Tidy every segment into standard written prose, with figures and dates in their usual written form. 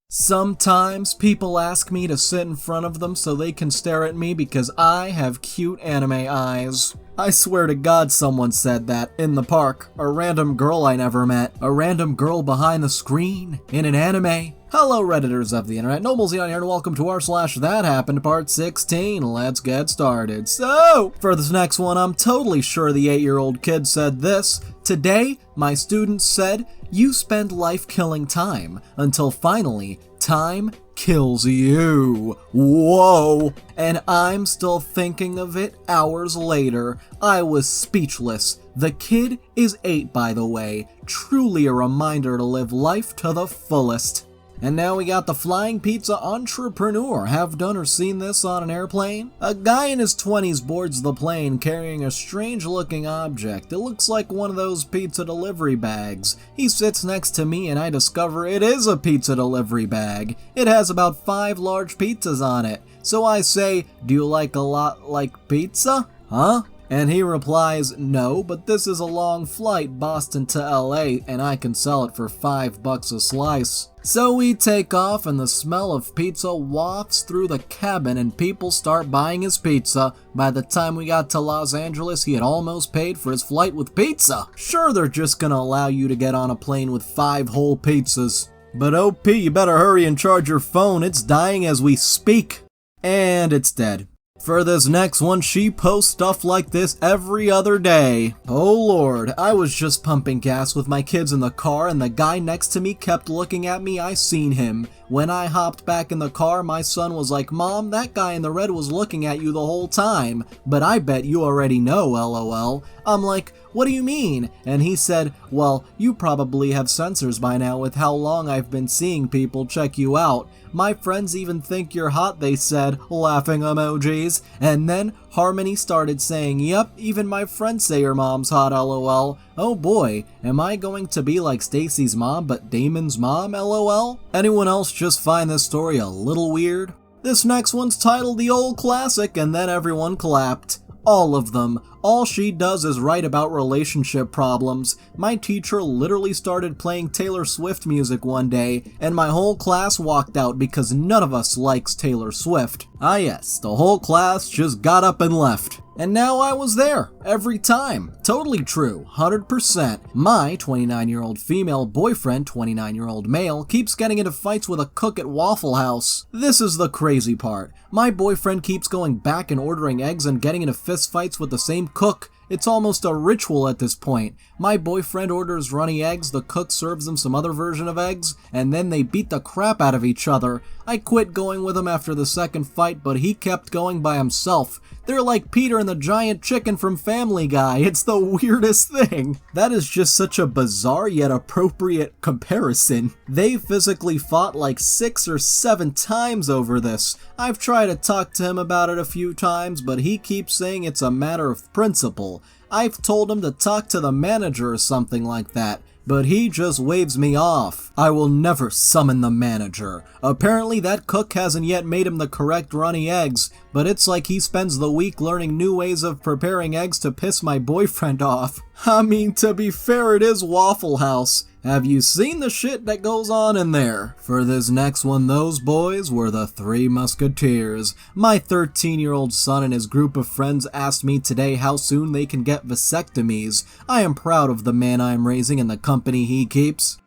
Sometimes people ask me to sit in front of them so they can stare at me because I have cute anime eyes. I swear to God someone said that in the park. A random girl I never met. A random girl behind the screen in an anime. Hello Redditors of the internet, Noble Xenon here and welcome to r/ThatHappened part 16. Let's get started. So, for this next one, I'm totally sure the 8-year-old kid said this. Today, my students said, you spend life killing time until finally, time kills you. Whoa! And I'm still thinking of it hours later. I was speechless. The kid is 8, by the way. Truly a reminder to live life to the fullest. And now we got the flying pizza entrepreneur. Have done or seen this on an airplane? A guy in his 20s boards the plane carrying a strange looking object. It looks like one of those pizza delivery bags. He sits next to me and I discover it is a pizza delivery bag. It has about 5 large pizzas on it. So I say, do you like a lot like pizza? Huh? And he replies, no, but this is a long flight, Boston to LA, and I can sell it for $5 a slice. So we take off and the smell of pizza wafts through the cabin and people start buying his pizza. By the time we got to Los Angeles, he had almost paid for his flight with pizza. Sure, they're just gonna allow you to get on a plane with 5 whole pizzas. But OP, you better hurry and charge your phone, it's dying as we speak. And it's dead. For this next one, she posts stuff like this every other day. Oh lord, I was just pumping gas with my kids in the car and the guy next to me kept looking at me. I seen him. When I hopped back in the car, my son was like, Mom, that guy in the red was looking at you the whole time. But I bet you already know, LOL. I'm like, what do you mean? And he said, well, you probably have sensors by now with how long I've been seeing people check you out. My friends even think you're hot, they said, laughing emojis. And then Harmony started saying, yep, even my friends say your mom's hot, LOL. Oh boy, am I going to be like Stacy's mom but Damon's mom, LOL? Anyone else just find this story a little weird? This next one's titled The Old Classic and then everyone clapped. All of them. All she does is write about relationship problems. My teacher literally started playing Taylor Swift music one day, and my whole class walked out because none of us likes Taylor Swift. Ah yes, the whole class just got up and left. And now I was there, every time. Totally true, 100%. My 29-year-old female boyfriend, 29-year-old male, keeps getting into fights with a cook at Waffle House. This is the crazy part. My boyfriend keeps going back and ordering eggs and getting into fistfights with the same cook. It's almost a ritual at this point. My boyfriend orders runny eggs, the cook serves them some other version of eggs, and then they beat the crap out of each other. I quit going with him after the second fight, but he kept going by himself. They're like Peter and the giant chicken from Family Guy. It's the weirdest thing. That is just such a bizarre yet appropriate comparison. They physically fought like 6 or 7 times over this. I've tried to talk to him about it a few times, but he keeps saying it's a matter of principle. I've told him to talk to the manager or something like that, but he just waves me off. I will never summon the manager. Apparently that cook hasn't yet made him the correct runny eggs, but it's like he spends the week learning new ways of preparing eggs to piss my boyfriend off. I mean, to be fair, it is Waffle House. Have you seen the shit that goes on in there? For this next one, those boys were the 3 Musketeers. My 13-year-old son and his group of friends asked me today how soon they can get vasectomies. I am proud of the man I am raising and the company he keeps.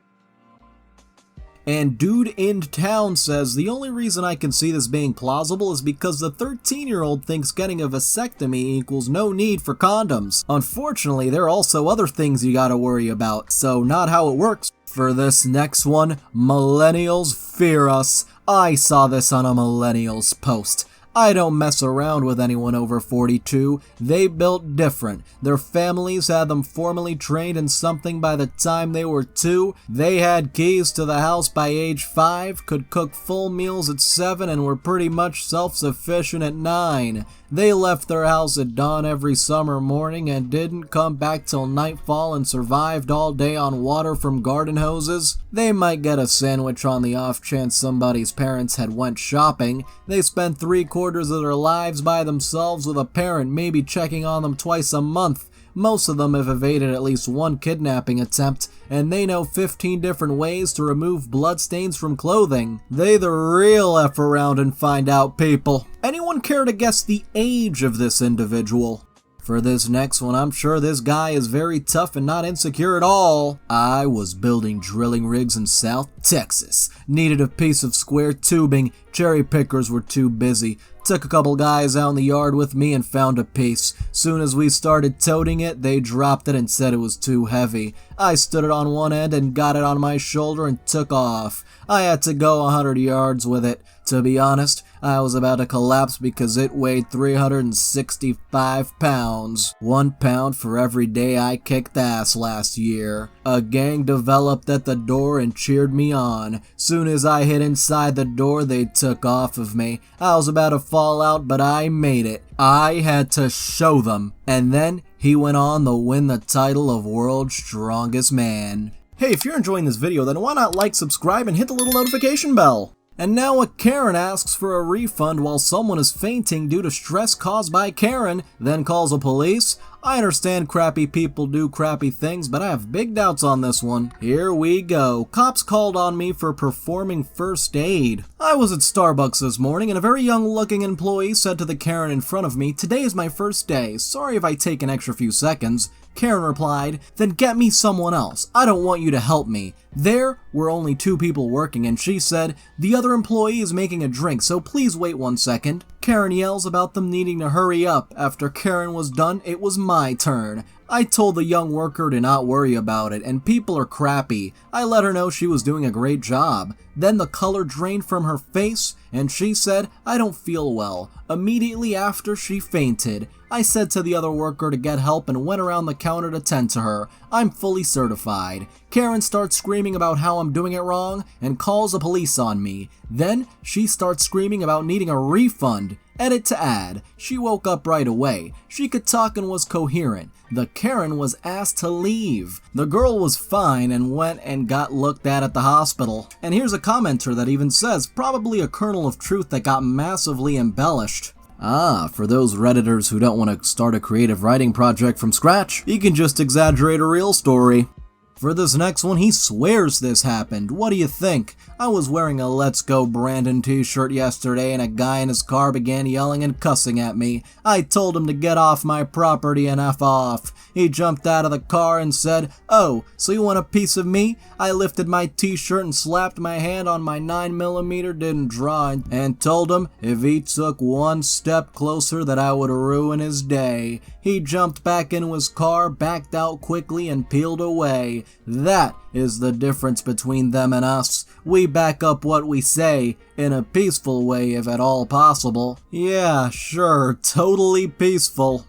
And Dude in Town says, the only reason I can see this being plausible is because the 13-year-old thinks getting a vasectomy equals no need for condoms. Unfortunately, there are also other things you gotta worry about, so not how it works. For this next one, millennials fear us. I saw this on a millennials post. I don't mess around with anyone over 42. They built different. Their families had them formally trained in something by the time they were 2. They had keys to the house by age 5, could cook full meals at 7, and were pretty much self-sufficient at 9. They left their house at dawn every summer morning and didn't come back till nightfall and survived all day on water from garden hoses. They might get a sandwich on the off chance somebody's parents had went shopping. They spent 3/4 of their lives by themselves with a parent maybe checking on them twice a month. Most of them have evaded at least one kidnapping attempt, and they know 15 different ways to remove bloodstains from clothing. They the real F around and find out people. Anyone care to guess the age of this individual? For this next one, I'm sure this guy is very tough and not insecure at all. I was building drilling rigs in South Texas. Needed a piece of square tubing. Cherry pickers were too busy. Took a couple guys out in the yard with me and found a piece. Soon as we started toting it, they dropped it and said it was too heavy. I stood it on one end and got it on my shoulder and took off. I had to go 100 yards with it. To be honest, I was about to collapse because it weighed 365 pounds. 1 pound for every day I kicked ass last year. A gang developed at the door and cheered me on. Soon as I hit inside the door, they took off of me. I was about to fall out, but I made it. I had to show them. And then he went on to win the title of World's Strongest Man. Hey, if you're enjoying this video, then why not like, subscribe, and hit the little notification bell? And now a Karen asks for a refund while someone is fainting due to stress caused by Karen, then calls the police. I understand crappy people do crappy things, but I have big doubts on this one. Here we go. Cops called on me for performing first aid. I was at Starbucks this morning and a very young looking employee said to the Karen in front of me, "Today is my first day. Sorry if I take an extra few seconds." Karen replied, "Then get me someone else. I don't want you to help me." There were only 2 people working and she said, "The other employee is making a drink, so please wait 1 second. Karen yells about them needing to hurry up. After Karen was done, it was my turn. I told the young worker to not worry about it, and people are crappy. I let her know she was doing a great job. Then the color drained from her face, and she said, "I don't feel well." Immediately after, she fainted. I said to the other worker to get help and went around the counter to tend to her. I'm fully certified. Karen starts screaming about how I'm doing it wrong and calls the police on me. Then she starts screaming about needing a refund. Edit to add, she woke up right away. She could talk and was coherent. The Karen was asked to leave. The girl was fine and went and got looked at the hospital. And here's a commenter that even says, probably a kernel of truth that got massively embellished. For those Redditors who don't want to start a creative writing project from scratch, you can just exaggerate a real story. For this next one, he swears this happened. What do you think? I was wearing a Let's Go Brandon t-shirt yesterday and a guy in his car began yelling and cussing at me. I told him to get off my property and F off. He jumped out of the car and said, "Oh, so you want a piece of me?" I lifted my t-shirt and slapped my hand on my 9mm didn't draw and told him if he took 1 step closer that I would ruin his day. He jumped back into his car, backed out quickly and peeled away. That is the difference between them and us. We back up what we say, in a peaceful way if at all possible. Yeah, sure, totally peaceful.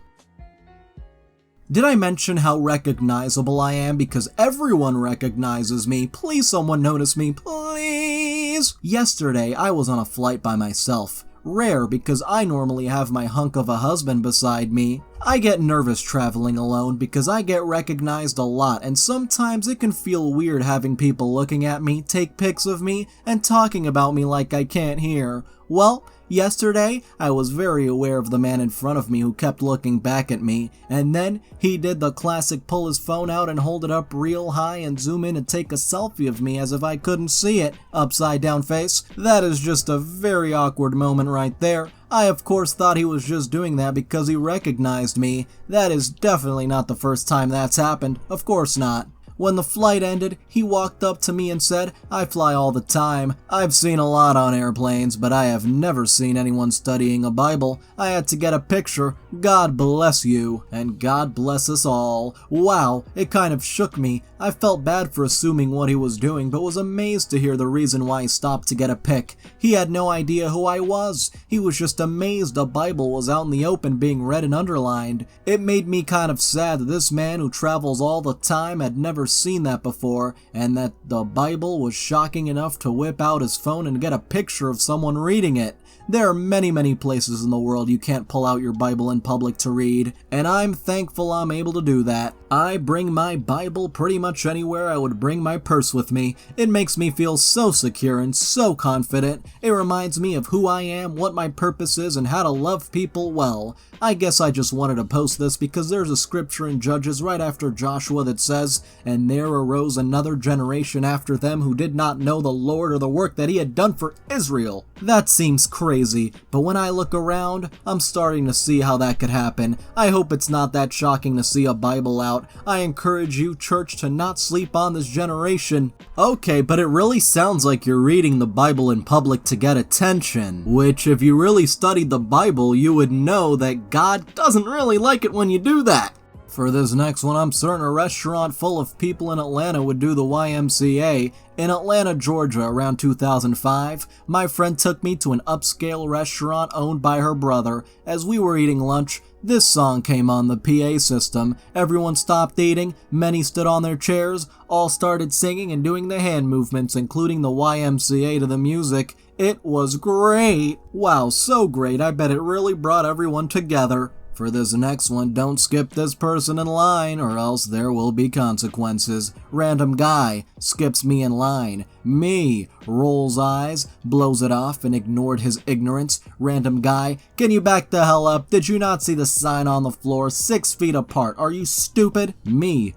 Did I mention how recognizable I am? Because everyone recognizes me. Please someone notice me, please. Yesterday, I was on a flight by myself. Rare because I normally have my hunk of a husband beside me. I get nervous traveling alone because I get recognized a lot and sometimes it can feel weird having people looking at me, take pics of me, and talking about me like I can't hear. Well, yesterday, I was very aware of the man in front of me who kept looking back at me, and then he did the classic pull his phone out and hold it up real high and zoom in and take a selfie of me as if I couldn't see it, upside down face. That is just a very awkward moment right there. I of course thought he was just doing that because he recognized me. That is definitely not the first time that's happened, of course not. When the flight ended, he walked up to me and said, "I fly all the time. I've seen a lot on airplanes, but I have never seen anyone studying a Bible. I had to get a picture. God bless you, and God bless us all." Wow, it kind of shook me. I felt bad for assuming what he was doing, but was amazed to hear the reason why he stopped to get a pic. He had no idea who I was. He was just amazed a Bible was out in the open being read and underlined. It made me kind of sad that this man who travels all the time had never seen that before, and that the Bible was shocking enough to whip out his phone and get a picture of someone reading it. There are many places in the world you can't pull out your Bible and in public to read, and I'm thankful I'm able to do that. I bring my Bible pretty much anywhere I would bring my purse with me. It makes me feel so secure and so confident. It reminds me of who I am, what my purpose is, and how to love people well. I guess I just wanted to post this because there's a scripture in Judges right after Joshua that says, "And there arose another generation after them who did not know the Lord or the work that he had done for Israel." That seems crazy, but when I look around, I'm starting to see how that could happen. I hope it's not that shocking to see a Bible out. I encourage you, church, to not sleep on this generation. Okay, but it really sounds like you're reading the Bible in public to get attention, which if you really studied the Bible, you would know that God doesn't really like it when you do that. For this next one, I'm certain a restaurant full of people in Atlanta would do the YMCA. In Atlanta, Georgia, around 2005, my friend took me to an upscale restaurant owned by her brother. As we were eating lunch, this song came on the PA system. Everyone stopped eating, many stood on their chairs, all started singing and doing the hand movements, including the YMCA to the music. It was great! Wow, so great, I bet it really brought everyone together. For this next one, don't skip this person in line or else there will be consequences. Random guy skips me in line. Me rolls eyes, blows it off and ignored his ignorance. Random guy, can you back the hell up? Did you not see the sign on the floor? 6 feet apart. Are you stupid? Me.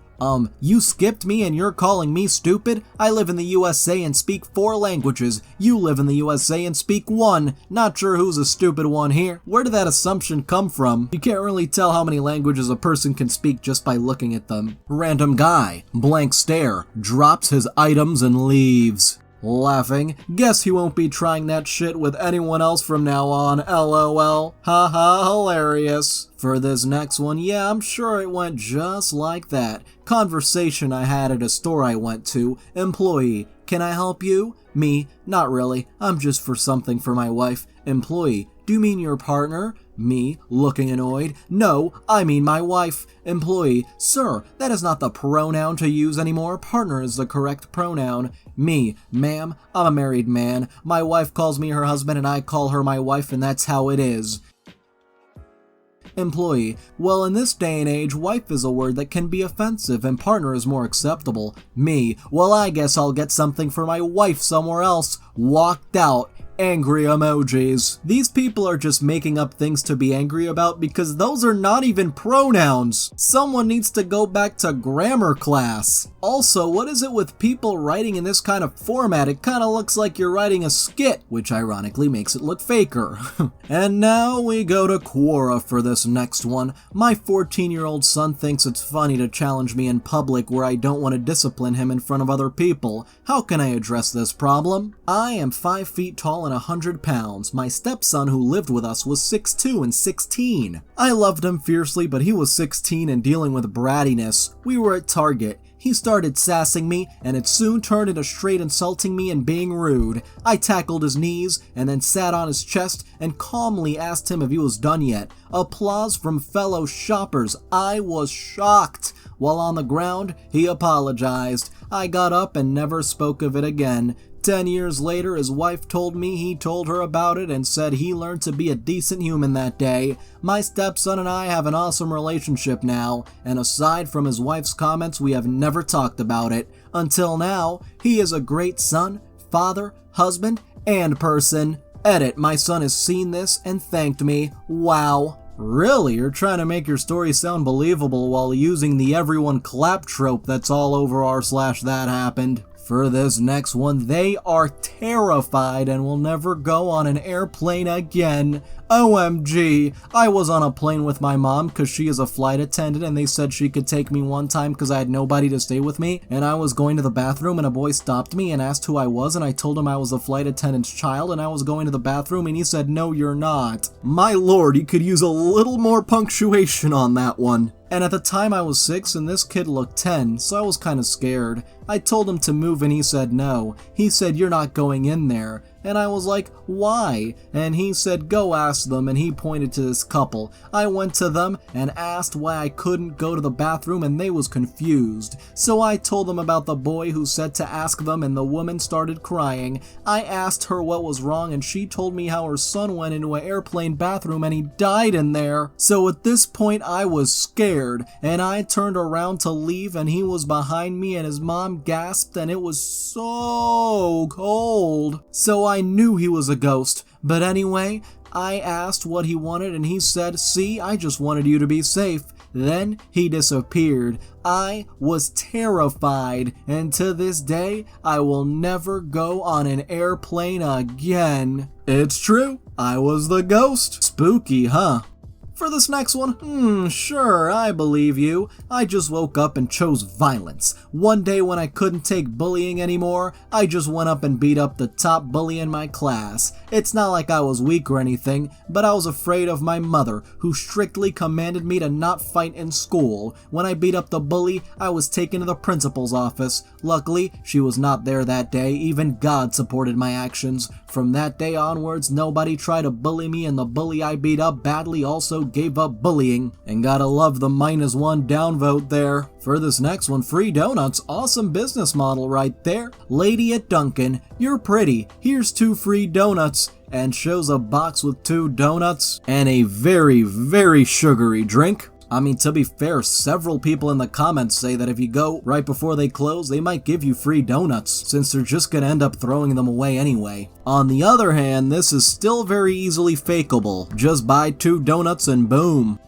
You skipped me and you're calling me stupid? I live in the USA and speak 4 languages. You live in the USA and speak 1. Not sure who's a stupid one here. Where did that assumption come from? You can't really tell how many languages a person can speak just by looking at them. Random guy, blank stare, drops his items and leaves. Laughing, guess he won't be trying that shit with anyone else from now on, LOL. Haha, hilarious. For this next one, yeah, I'm sure it went just like that. Conversation I had at a store I went to. Employee, can I help you? Me, not really, I'm just for something for my wife. Employee, do you mean your partner? Me, looking annoyed. No, I mean my wife. Employee, sir, that is not the pronoun to use anymore. Partner is the correct pronoun. Me, ma'am, I'm a married man. My wife calls me her husband and I call her my wife and that's how it is. Employee, well, in this day and age, wife is a word that can be offensive and partner is more acceptable. Me, well, I guess I'll get something for my wife somewhere else. Walked out. Angry emojis. These people are just making up things to be angry about because those are not even pronouns. Someone needs to go back to grammar class. Also, what is it with people writing in this kind of format? It kind of looks like you're writing a skit, which ironically makes it look faker. And now we go to Quora for this next one. My 14-year-old son thinks it's funny to challenge me in public where I don't want to discipline him in front of other people. How can I address this problem? I am 5 feet tall and 100 pounds. My stepson who lived with us was 6'2" and 16. I loved him fiercely, but he was 16 and dealing with brattiness. We were at Target. He started sassing me, and it soon turned into straight insulting me and being rude. I tackled his knees, and then sat on his chest, and calmly asked him if he was done yet. Applause from fellow shoppers. I was shocked. While on the ground, he apologized. I got up and never spoke of it again. 10 years later, his wife told me he told her about it and said he learned to be a decent human that day. My stepson and I have an awesome relationship now, and aside from his wife's comments, we have never talked about it. Until now, he is a great son, father, husband, and person. Edit, my son has seen this and thanked me. Wow. Really? You're trying to make your story sound believable while using the everyone clap trope that's all over r/ThatHappened. For this next one, they are terrified and will never go on an airplane again. OMG, I was on a plane with my mom because she is a flight attendant and they said she could take me one time because I had nobody to stay with me, and I was going to the bathroom and a boy stopped me and asked who I was, and I told him I was the flight attendant's child and I was going to the bathroom, and he said, "No, you're not." My lord, you could use a little more punctuation on that one. And at the time I was 6 and this kid looked 10, so I was kinda scared. I told him to move and he said no. He said, "You're not going in there." And I was like, why? And he said, go ask them, and he pointed to this couple. I went to them and asked why I couldn't go to the bathroom, and they was confused. So I told them about the boy who said to ask them, and the woman started crying. I asked her what was wrong, and she told me how her son went into an airplane bathroom and he died in there. So at this point I was scared, and I turned around to leave, and he was behind me, and his mom gasped, and it was so cold. So I knew he was a ghost. But anyway, I asked what he wanted, and he said, see, I just wanted you to be safe. Then he disappeared. I was terrified, and to this day, I will never go on an airplane again. It's true, I was the ghost. Spooky, huh? For this next one, sure, I believe you. I just woke up and chose violence. One day when I couldn't take bullying anymore, I just went up and beat up the top bully in my class. It's not like I was weak or anything, but I was afraid of my mother, who strictly commanded me to not fight in school. When I beat up the bully, I was taken to the principal's office. Luckily, she was not there that day. Even God supported my actions. From that day onwards, nobody tried to bully me, and the bully I beat up badly also gave up bullying. And gotta love the -1 downvote there. For this next one, free donuts, awesome business model right there. Lady at Dunkin', you're pretty, here's 2 free donuts. And shows a box with 2 donuts and a very, very sugary drink. I mean, to be fair, several people in the comments say that if you go right before they close, they might give you free donuts, since they're just gonna end up throwing them away anyway. On the other hand, this is still very easily fakeable. Just buy 2 donuts and boom.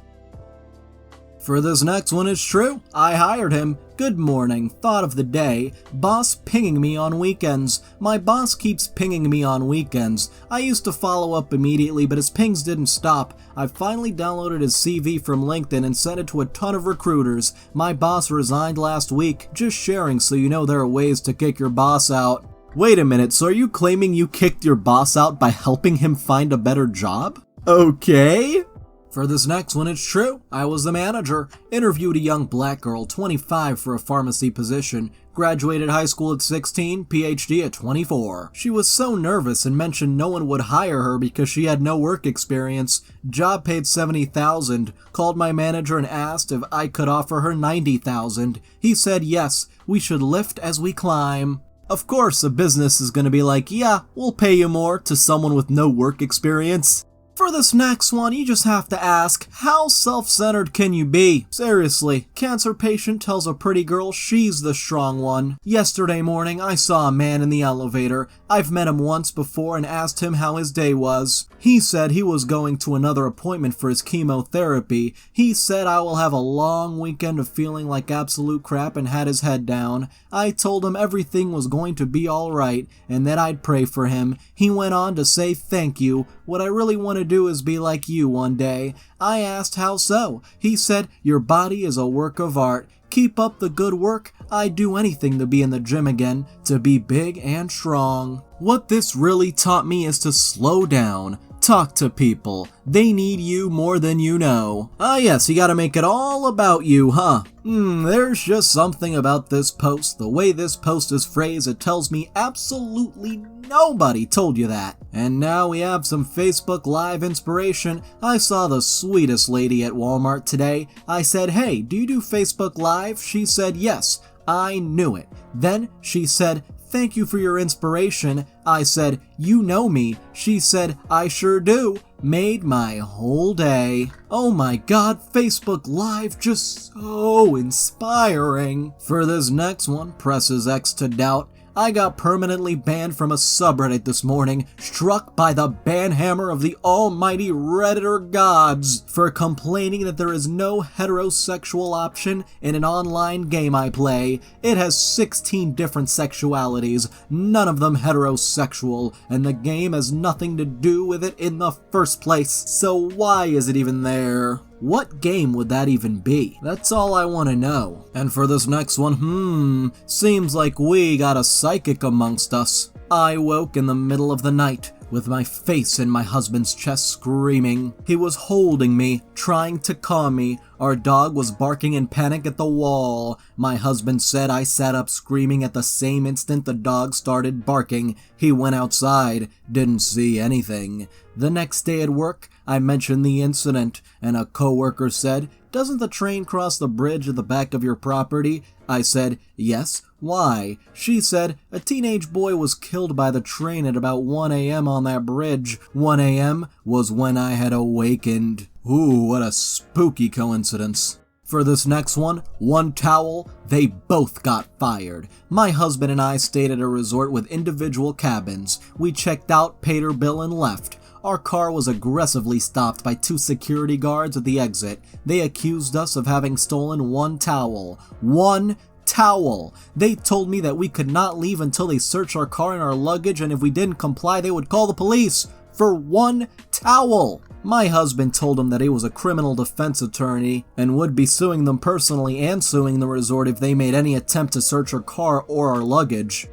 For this next one, it's true. I hired him. Good morning, thought of the day. Boss pinging me on weekends. My boss keeps pinging me on weekends. I used to follow up immediately, but his pings didn't stop. I finally downloaded his CV from LinkedIn and sent it to a ton of recruiters. My boss resigned last week. Just sharing so you know there are ways to kick your boss out. Wait a minute, so are you claiming you kicked your boss out by helping him find a better job? Okay. For this next one, it's true. I was the manager. Interviewed a young black girl, 25, for a pharmacy position. Graduated high school at 16, PhD at 24. She was so nervous and mentioned no one would hire her because she had no work experience. Job paid $70,000. Called my manager and asked if I could offer her $90,000. He said yes, we should lift as we climb. Of course, a business is gonna be like, yeah, we'll pay you more, to someone with no work experience. For this next one, you just have to ask, how self-centered can you be? Seriously, cancer patient tells a pretty girl she's the strong one. Yesterday morning, I saw a man in the elevator. I've met him once before and asked him how his day was. He said he was going to another appointment for his chemotherapy. He said I will have a long weekend of feeling like absolute crap and had his head down. I told him everything was going to be alright and that I'd pray for him. He went on to say thank you. What I really want to do is be like you one day. I asked how so. He said, your body is a work of art. Keep up the good work. I'd do anything to be in the gym again, to be big and strong. What this really taught me is to slow down. Talk to people. They need you more than you know. Ah yes, you gotta make it all about you, huh? There's just something about this post. The way this post is phrased, it tells me absolutely nobody told you that. And now we have some Facebook Live inspiration. I saw the sweetest lady at Walmart today. I said, hey, do you do Facebook Live? She said yes. I knew it. Then she said, thank you for your inspiration. I said, you know me. She said, I sure do. Made my whole day. Oh my god, Facebook Live, just so inspiring. For this next one, presses X to doubt. I got permanently banned from a subreddit this morning, struck by the ban hammer of the almighty Redditor gods for complaining that there is no heterosexual option in an online game I play. It has 16 different sexualities, none of them heterosexual, and the game has nothing to do with it in the first place. So why is it even there? What game would that even be? That's all I want to know. And for this next one, seems like we got a psychic amongst us. I woke in the middle of the night, with my face in my husband's chest screaming. He was holding me, trying to calm me. Our dog was barking in panic at the wall. My husband said I sat up screaming at the same instant the dog started barking. He went outside, didn't see anything. The next day at work, I mentioned the incident, and a coworker said, "Doesn't the train cross the bridge at the back of your property?" I said, "Yes, why?" She said, "A teenage boy was killed by the train at about 1 a.m. on that bridge. 1 a.m. was when I had awakened." Ooh, what a spooky coincidence. For this next one towel, they both got fired. My husband and I stayed at a resort with individual cabins. We checked out, paid our bill, and left. Our car was aggressively stopped by 2 security guards at the exit. They accused us of having stolen 1 towel. 1 towel! They told me that we could not leave until they searched our car and our luggage, and if we didn't comply, they would call the police. For 1 towel! My husband told him that he was a criminal defense attorney and would be suing them personally and suing the resort if they made any attempt to search our car or our luggage.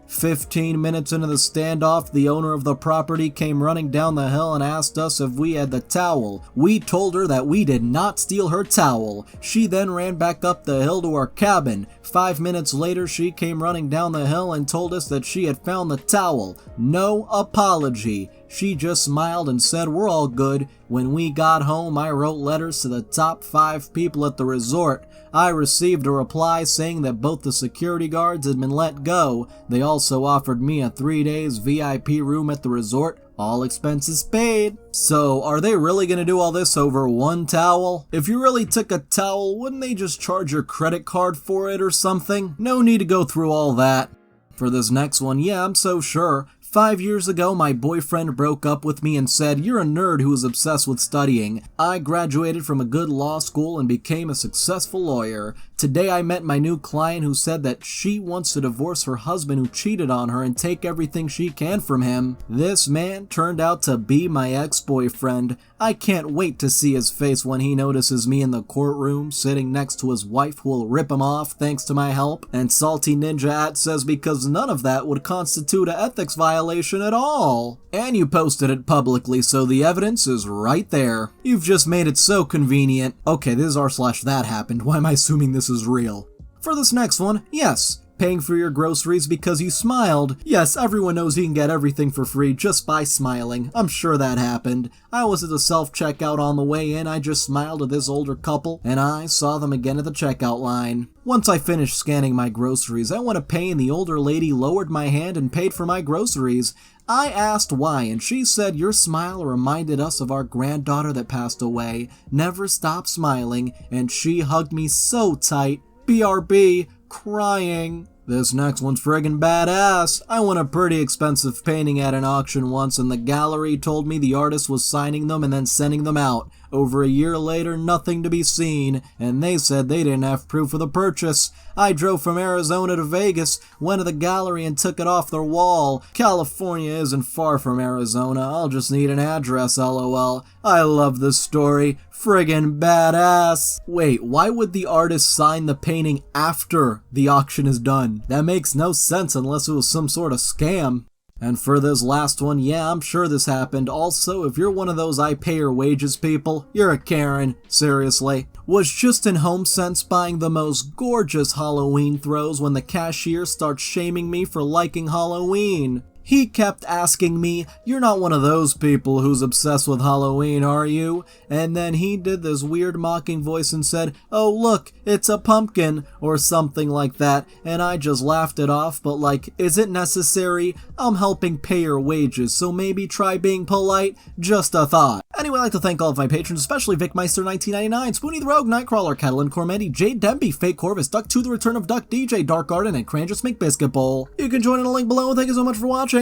15 minutes into the standoff, the owner of the property came running down the hill and asked us if we had the towel. We told her that we did not steal her towel. She then ran back up the hill to our cabin. 5 minutes later, she came running down the hill and told us that she had found the towel. No apology. She just smiled and said we're all good. When we got home, I wrote letters to the top 5 people at the resort. I received a reply saying that both the security guards had been let go. They also offered me a 3 days VIP room at the resort, all expenses paid. So, are they really gonna do all this over 1 towel? If you really took a towel, wouldn't they just charge your credit card for it or something? No need to go through all that. For this next one, yeah, I'm so sure. 5 years ago, my boyfriend broke up with me and said, "You're a nerd who is obsessed with studying." I graduated from a good law school and became a successful lawyer. Today I met my new client who said that she wants to divorce her husband who cheated on her and take everything she can from him. This man turned out to be my ex-boyfriend. I can't wait to see his face when he notices me in the courtroom sitting next to his wife who will rip him off thanks to my help. And Salty Ninja At says because none of that would constitute an ethics violation at all. And you posted it publicly, so the evidence is right there. You've just made it so convenient. Okay, this is r/ThatHappened. Why am I assuming this is real? For this next one, yes. Paying for your groceries because you smiled. Yes, everyone knows you can get everything for free just by smiling. I'm sure that happened. I was at the self-checkout on the way in. I just smiled at this older couple, and I saw them again at the checkout line. Once I finished scanning my groceries, I went to pay, and the older lady lowered my hand and paid for my groceries. I asked why, and she said, "Your smile reminded us of our granddaughter that passed away. Never stopped smiling," and she hugged me so tight. BRB, crying. This next one's friggin' badass. I won a pretty expensive painting at an auction once, and the gallery told me the artist was signing them and then sending them out. Over a year later, nothing to be seen, and they said they didn't have proof of the purchase. I drove from Arizona to Vegas, went to the gallery and took it off their wall. California isn't far from Arizona, I'll just need an address, lol. I love this story. Friggin' badass. Wait, why would the artist sign the painting after the auction is done? That makes no sense unless it was some sort of scam. And for this last one, yeah, I'm sure this happened. Also, if you're one of those I pay your wages people, you're a Karen. Seriously. Was just in HomeSense buying the most gorgeous Halloween throws when the cashier starts shaming me for liking Halloween. He kept asking me, "You're not one of those people who's obsessed with Halloween, are you?" And then he did this weird mocking voice and said, "Oh look, it's a pumpkin," or something like that, and I just laughed it off, but like, is it necessary? I'm helping pay your wages, so maybe try being polite? Just a thought. Anyway, I'd like to thank all of my patrons, especially VicMeister1999, Spoonie the Rogue, Nightcrawler, Catalan Cormetti, Jade Demby, Fake Corvus, Duck 2 The Return of Duck, DJ, Dark Garden, and Cranjus McBiscuit Bowl. You can join in the link below, and thank you so much for watching.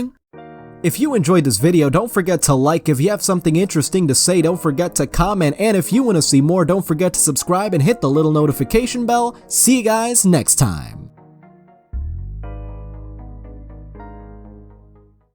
If you enjoyed this video, don't forget to like. If you have something interesting to say, don't forget to comment. And if you want to see more, don't forget to subscribe and hit the little notification bell. See you guys next time.